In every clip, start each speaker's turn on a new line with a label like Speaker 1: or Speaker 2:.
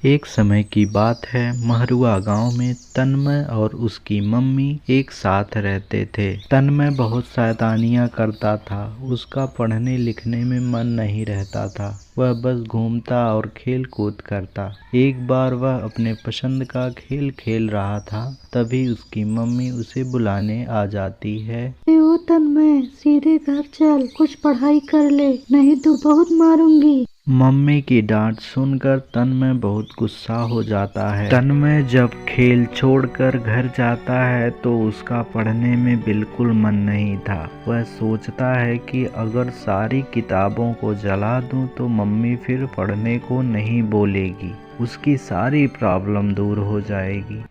Speaker 1: एक समय की बात है, महरुआ गांव में तन्मय और उसकी मम्मी एक साथ रहते थे। तन्मय बहुत शैतानियां करता था। उसका पढ़ने लिखने में मन नहीं रहता था। वह बस घूमता और खेल कूद करता। एक बार वह अपने पसंद का खेल खेल रहा था, तभी उसकी मम्मी उसे बुलाने आ जाती है।
Speaker 2: ओ तन्मय, सीधे घर चल, कुछ पढ़ाई कर ले, नहीं तो बहुत मारूंगी।
Speaker 1: मम्मी की डांट सुनकर तन्मय बहुत गुस्सा हो जाता है। तन्मय जब खेल छोड़कर घर जाता है तो उसका पढ़ने में बिल्कुल मन नहीं था। वह सोचता है कि अगर सारी किताबों को जला दूं तो मम्मी फिर पढ़ने को नहीं बोलेगी, उसकी सारी प्रॉब्लम दूर हो जाएगी।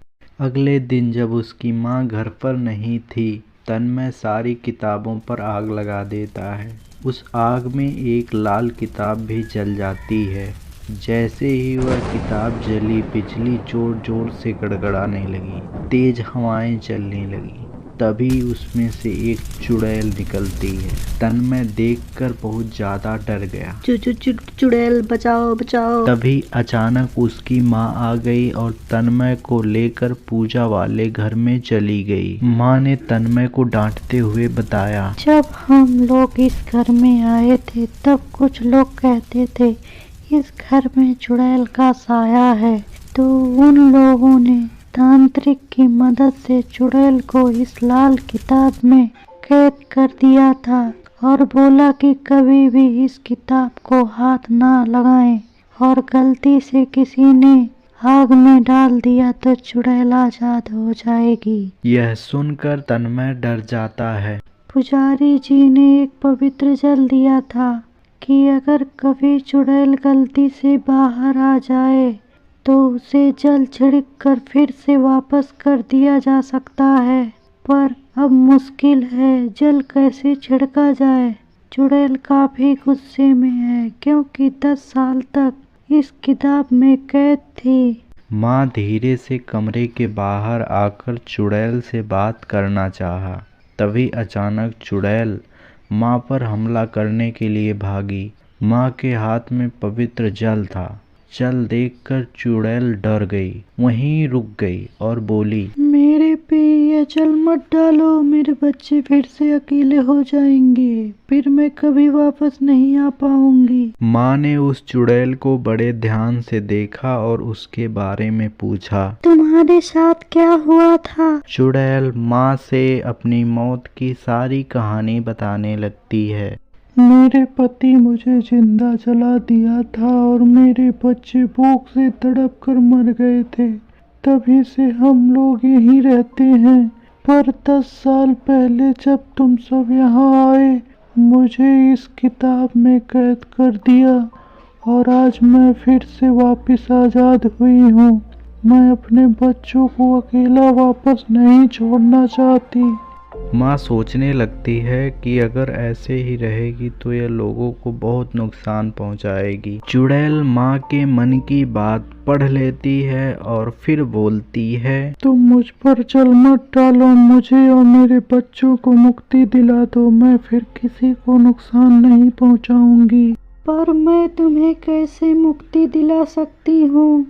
Speaker 1: अगले दिन जब उसकी माँ घर पर नहीं थी, तन्मय सारी किताबों पर आग लगा देता है। उस आग में एक लाल किताब भी जल जाती है। जैसे ही वह किताब जली, बिजली जोर जोर से गड़गड़ाने लगी, तेज हवाएं चलने लगी। तभी उसमें से एक चुड़ैल निकलती है। तन्मय देखकर बहुत ज्यादा डर गया।
Speaker 2: चुड़ैल बचाओ बचाओ।
Speaker 1: तभी अचानक उसकी माँ आ गई और तन्मय को लेकर पूजा वाले घर में चली गई। माँ ने तन्मय को डांटते हुए बताया,
Speaker 2: जब हम लोग इस घर में आए थे तब कुछ लोग कहते थे इस घर में चुड़ैल का साया है, तो उन लोगों ने तांत्रिक की मदद से चुड़ैल को इस लाल किताब में कैद कर दिया था और बोला कि कभी भी इस किताब को हाथ ना लगाएं, और गलती से किसी ने आग में डाल दिया तो चुड़ैल आजाद हो जाएगी।
Speaker 1: यह सुनकर तन्मय डर जाता है।
Speaker 2: पुजारी जी ने एक पवित्र जल दिया था कि अगर कभी चुड़ैल गलती से बाहर आ जाए तो उसे जल छिड़क कर फिर से वापस कर दिया जा सकता है, पर अब मुश्किल है, जल कैसे छिड़का जाए। चुड़ैल काफी गुस्से में है क्योंकि 10 साल तक इस किताब में कैद थी।
Speaker 1: माँ धीरे से कमरे के बाहर आकर चुड़ैल से बात करना चाहा। तभी अचानक चुड़ैल माँ पर हमला करने के लिए भागी। माँ के हाथ में पवित्र जल था। जल देखकर चुड़ैल डर गई, वहीं रुक गई और बोली,
Speaker 2: मेरे पे ये जल मत डालो, मेरे बच्चे फिर से अकेले हो जाएंगे, फिर मैं कभी वापस नहीं आ पाऊंगी।
Speaker 1: माँ ने उस चुड़ैल को बड़े ध्यान से देखा और उसके बारे में पूछा,
Speaker 2: तुम्हारे साथ क्या हुआ था?
Speaker 1: चुड़ैल माँ से अपनी मौत की सारी कहानी बताने लगती है।
Speaker 2: मेरे पति मुझे जिंदा जला दिया था और मेरे बच्चे भूख से तड़प कर मर गए थे। तभी से हम लोग यहीं रहते हैं। पर 10 साल पहले जब तुम सब यहाँ आए, मुझे इस किताब में कैद कर दिया और आज मैं फिर से वापस आज़ाद हुई हूँ। मैं अपने बच्चों को अकेला वापस नहीं छोड़ना चाहती।
Speaker 1: माँ सोचने लगती है कि अगर ऐसे ही रहेगी तो यह लोगों को बहुत नुकसान पहुँचाएगी। चुड़ैल माँ के मन की बात पढ़ लेती है और फिर बोलती है,
Speaker 2: तुम मुझ पर जल मत डालो, मुझे और मेरे बच्चों को मुक्ति दिला दो, मैं फिर किसी को नुकसान नहीं पहुँचाऊंगी। पर मैं तुम्हें कैसे मुक्ति दिला सकती हूँ?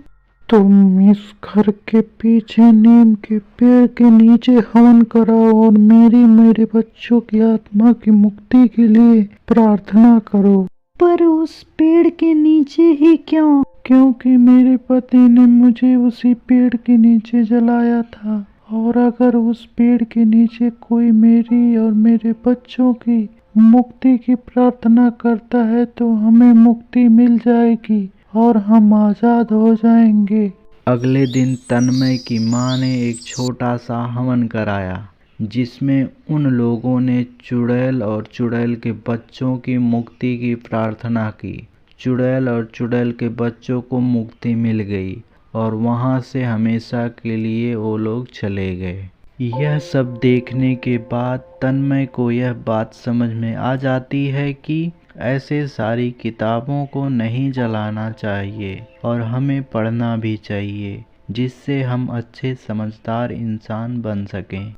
Speaker 2: तुम इस घर के पीछे नीम के पेड़ के नीचे हवन कराओ और मेरे बच्चों की आत्मा की मुक्ति के लिए प्रार्थना करो। पर उस पेड़ के नीचे ही क्यों? क्योंकि मेरे पति ने मुझे उसी पेड़ के नीचे जलाया था, और अगर उस पेड़ के नीचे कोई मेरी और मेरे बच्चों की मुक्ति की प्रार्थना करता है तो हमें मुक्ति मिल जाएगी और हम आजाद हो जाएंगे।
Speaker 1: अगले दिन तन्मय की माँ ने एक छोटा सा हवन कराया, जिसमें उन लोगों ने चुड़ैल और चुड़ैल के बच्चों की मुक्ति की प्रार्थना की। चुड़ैल और चुड़ैल के बच्चों को मुक्ति मिल गई और वहाँ से हमेशा के लिए वो लोग चले गए। यह सब देखने के बाद तन्मय को यह बात समझ में आ जाती है कि ऐसे सारी किताबों को नहीं जलाना चाहिए और हमें पढ़ना भी चाहिए, जिससे हम अच्छे समझदार इंसान बन सकें।